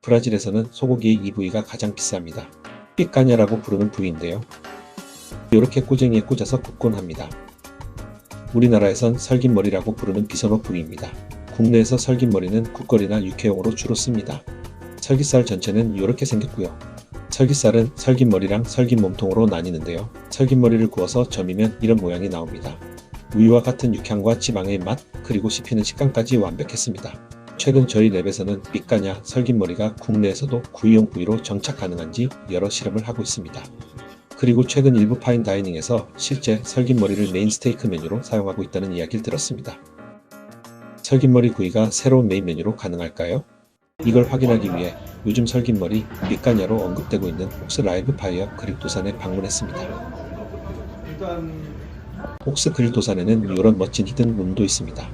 브라질에서는 소고기의 이 부위가 가장 비쌉니다. 삐까냐라고 부르는 부위인데요. 이렇게 꼬쟁이에 꽂아서 굽곤 합니다. 우리나라에선 설긴머리라고 부르는 비선호 부위입니다. 국내에서 설긴머리는 국거리나 육회용으로 주로 씁니다. 설깃살 전체는 이렇게 생겼고요. 설깃살은 설긴머리랑 설긴몸통으로 나뉘는데요. 설긴머리를 구워서 점이면 이런 모양이 나옵니다. 우유와 같은 육향과 지방의 맛, 그리고 씹히는 식감까지 완벽했습니다. 최근 저희 랩에서는 삐까냐 설긴머리가 국내에서도 구이용 부위로 정착 가능한지 여러 실험을 하고 있습니다. 그리고 최근 일부 파인다이닝에서 실제 설긴머리를 메인 스테이크 메뉴로 사용하고 있다는 이야기를 들었습니다. 설긴머리 구이가 새로운 메인 메뉴로 가능할까요? 이걸 확인하기 위해 요즘 설긴머리 삐까냐로 언급되고 있는 옥스 라이브 파이어 그릴 도산에 방문했습니다. 옥스 그릴 도산에는 이런 멋진 히든 룸도 있습니다.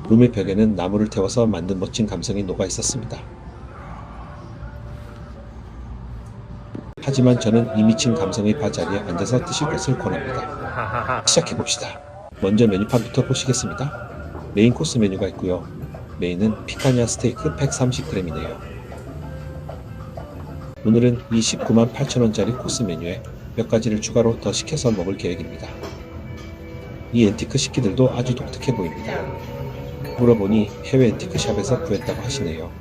룸의 벽에는 나무를 태워서 만든 멋진 감성이 녹아 있었습니다. 하지만 저는 이 미친 감성의 바 자리에 앉아서 드실 것을 권합니다. 시작해봅시다. 먼저 메뉴판부터 보시겠습니다. 메인 코스 메뉴가 있고요. 메인은 피카냐 스테이크 130g이네요. 오늘은 이 198,000원짜리 코스 메뉴에 몇 가지를 추가로 더 시켜서 먹을 계획입니다. 이 앤티크 식기들도 아주 독특해 보입니다. 물어보니 해외 앤티크 샵에서 구했다고 하시네요.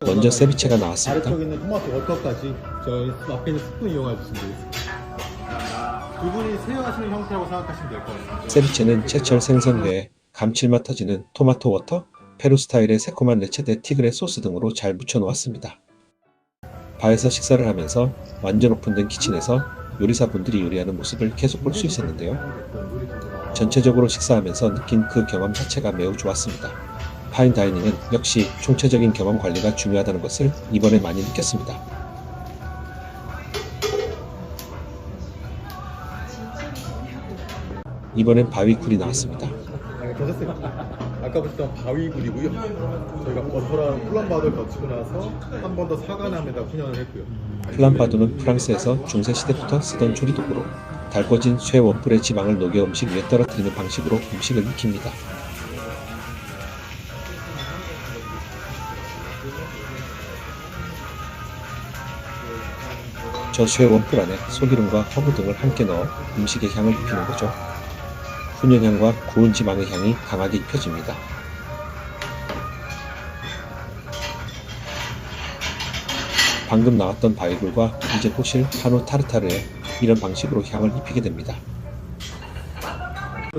먼저 세비체가 나왔습니다. 아래쪽에 있는 토마토 워터까지 저 앞에 있는 스푼 이용해 주시면 되겠습니다. 두 분이 세어하시는 형태라고 생각하시면 될 것 같습니다. 세비체는 제철 생선회에 감칠맛 터지는 토마토 워터, 페루 스타일의 새콤한 레체데 티그레 소스 등으로 잘 묻혀 놓았습니다. 바에서 식사를 하면서 완전 오픈된 키친에서 요리사분들이 요리하는 모습을 계속 볼 수 있었는데요. 전체적으로 식사하면서 느낀 그 경험 자체가 매우 좋았습니다. 파인다이닝은 역시 총체적인 경험 관리가 중요하다는 것을 이번에 많이 느꼈습니다. 이번엔 바위굴이 나왔습니다. 괜찮습니다. 아까 보셨던 바위굴이고요. 저희가 버터랑 플람바드를 거치고 나서 한 번 더 사과나무에다 훈연을 했고요. 플람바두는 프랑스에서 중세시대부터 쓰던 조리도구로 달궈진 쇠 원뿔의 지방을 녹여 음식 위에 떨어뜨리는 방식으로 음식을 익힙니다. 저 쇠 원뿔 안에 소기름과 허브 등을 함께 넣어 음식의 향을 입히는 거죠. 훈연향과 구운 지방의 향이 강하게 입혀집니다. 방금 나왔던 바위굴과 이제 보실 한우 타르타르에 이런 방식으로 향을 입히게 됩니다.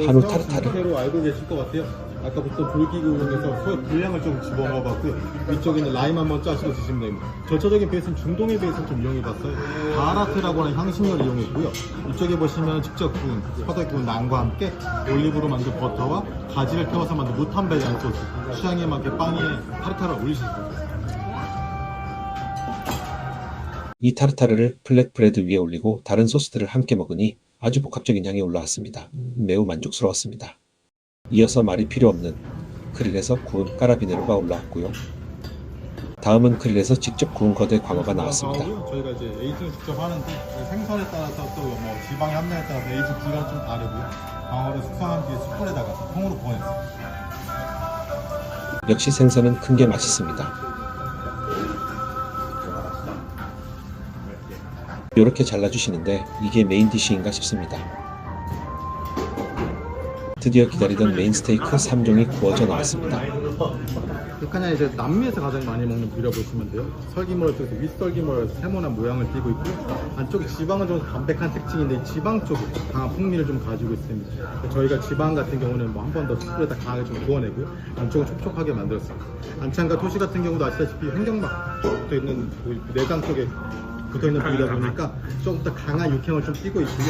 한우 타르타르. 상태로 알고 계실 것 같아요. 아까 보셨던 불기구에서 소의 분량을 좀 집어넣어봤고요. 위쪽에 있는 라임 한번 짜시고 드시면 됩니다. 전체적인 베이스는 중동의 베이스를 좀 이용해봤어요. 바라트라고 하는 향신료를 이용했고요. 이쪽에 보시면 직접 구운, 바닥에 구운 난과 함께 올리브로 만든 버터와 가지를 태워서 만든 무탄베리안 소스, 취향에 맞게 빵 위에 타르타르를 올리시면 됩니다. 이 타르타르를 플랫브레드 위에 올리고 다른 소스들을 함께 먹으니 아주 복합적인 향이 올라왔습니다. 매우 만족스러웠습니다. 이어서 말이 필요 없는 그릴에서 구운 까라비네로가 올라왔고요. 다음은 그릴에서 직접 구운 거대 광어가 나왔습니다. 저희가 이제 에이징을 직접 하는데 생선에 따라서 또 뭐 지방의 함량에 따라서 에이징 기간이 좀 다르고요. 광어를 숙성한 뒤에 숯불에다가 통으로 구워냈습니다. 역시 생선은 큰 게 맛있습니다. 이렇게 잘라주시는데 이게 메인 디쉬인가 싶습니다. 드디어 기다리던 메인 스테이크 3종이 구워져 나왔습니다. 피카냐 이제 남미에서 가장 많이 먹는 부위라고 보시면 돼요. 설기머리 쪽에서 윗설기머리에서 세모난 모양을 띠고 있고 안쪽 지방은 좀 담백한 특징인데 지방 쪽에 강한 풍미를 좀 가지고 있습니다. 저희가 지방 같은 경우는 뭐 한 번 더 숯불에다 강하게 좀 구워내고요. 안쪽은 촉촉하게 만들었습니다. 안창과 토시 같은 경우도 아시다시피 횡격막 붙어 있는 내장 쪽에 붙어있는 부위다 보니까 좀 더 강한 육향을 좀 띠고 있고요.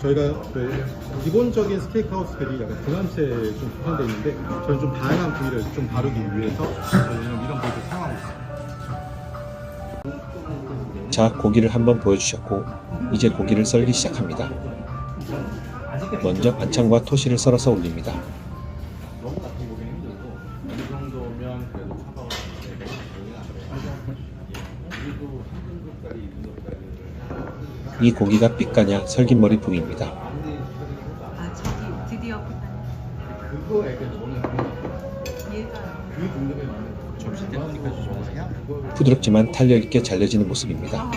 저희가 그 기본적인 스테이크하우스들이 약간 등한체에 좀 구성되어 있는데 저는 좀 다양한 부위를 좀 다루기 위해서 저희는 이런 부위를 사용하고 있습니다. 자, 고기를 한번 보여주셨고 이제 고기를 썰기 시작합니다. 먼저 안창과 토시를 썰어서 올립니다. 이 고기가 삐까냐 설긴머리 부위입니다. 아, 저기 드디어 그거에 저는 얘가 그 동네에 맞는 좀 부드럽지만 탄력있게 잘려지는 모습입니다.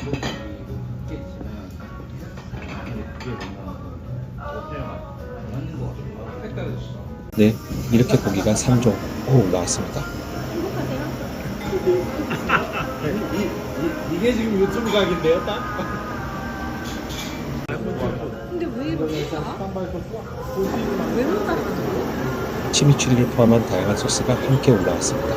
네, 이렇게 고기가 3종 올라왔습니다. 이게 지금 유튜브 각인데요, 딱? 근데 왜 이렇게 짜? 왜 못 따라가죠? 치미추리를 포함한 다양한 소스가 함께 올라왔습니다.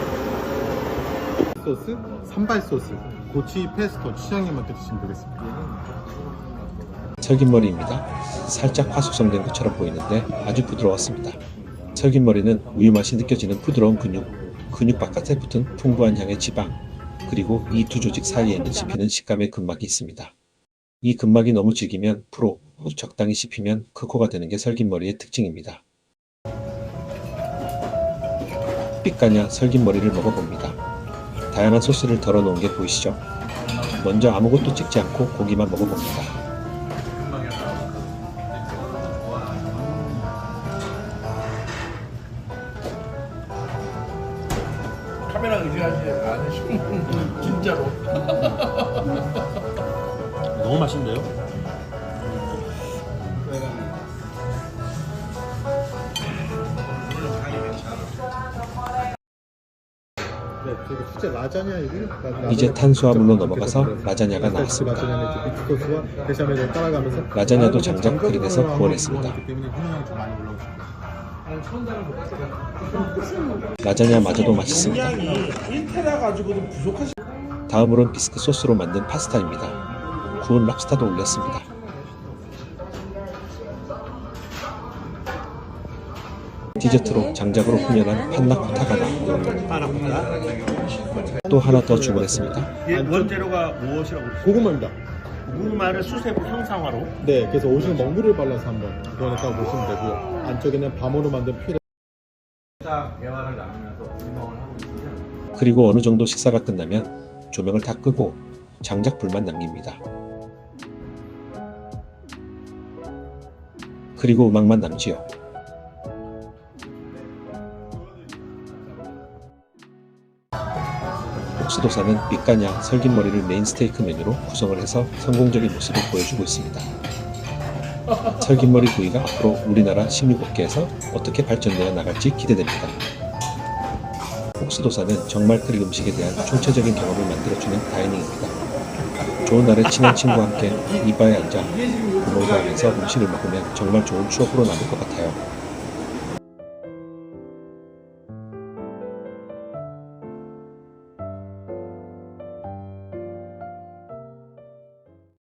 소스, 산발 소스, 고추 페스토 취향에 맞게 드시면 되겠습니다. 설김머리입니다. 살짝 화숙성된 것처럼 보이는데 아주 부드러웠습니다. 설김머리는 우유 맛이 느껴지는 부드러운 근육 바깥에 붙은 풍부한 향의 지방, 그리고 이 두 조직 사이에 있는 씹히는 식감의 근막이 있습니다. 이 근막이 너무 질기면 프로, 적당히 씹히면 크코가 되는 게 설김머리의 특징입니다. 삐까냐 설김머리를 먹어봅니다. 다양한 소스를 덜어 놓은 게 보이시죠? 먼저 아무것도 찍지 않고 고기만 먹어봅니다. 카메라 의지하지 않으시면 진짜로. 너무 맛있는데요? 네, 저기 수제 라자냐 이제 탄수화물로 넘어가서 라자냐가 나왔습니다. 라자냐는 미트 소스와 베샤멜을 따라가면서 라자냐도 장작 그릴에서 구워냈습니다. 때문에 훈연향이 좀 많이 올라오십니다. 라자냐마저도 맛있습니다. 용량이 1테라 가지고도 부족하시. 다음으론 비스크 소스로 만든 파스타입니다. 구운 랍스타도 올렸습니다. 디저트로 장작으로 훈연한 판나코타가 나왔고 또 하나 더 주문했습니다. 이게 원재료가 무엇이라고 그러죠? 고구마입니다. 고구마를 수세부 형상화로 네, 그래서 오시면 먹물을 발라서 한번 구워냈다고 보시면 되고요. 안쪽에는 밤으로 만든 피레. 그리고 어느 정도 식사가 끝나면 조명을 다 끄고 장작 불만 남깁니다. 그리고 음악만 남지요. 옥수도사는 삐까냐 설김머리를 메인 스테이크 메뉴로 구성을 해서 성공적인 모습을 보여주고 있습니다. 설김머리 구이가 앞으로 우리나라 식육업계에서 어떻게 발전되어 나갈지 기대됩니다. 옥수도사는 정말 그릭 음식에 대한 총체적인 경험을 만들어주는 다이닝입니다. 좋은 날에 친한 친구와 함께 이바에 앉아 구멍을 하면서 음식을 먹으면 정말 좋은 추억으로 남을 것 같아요.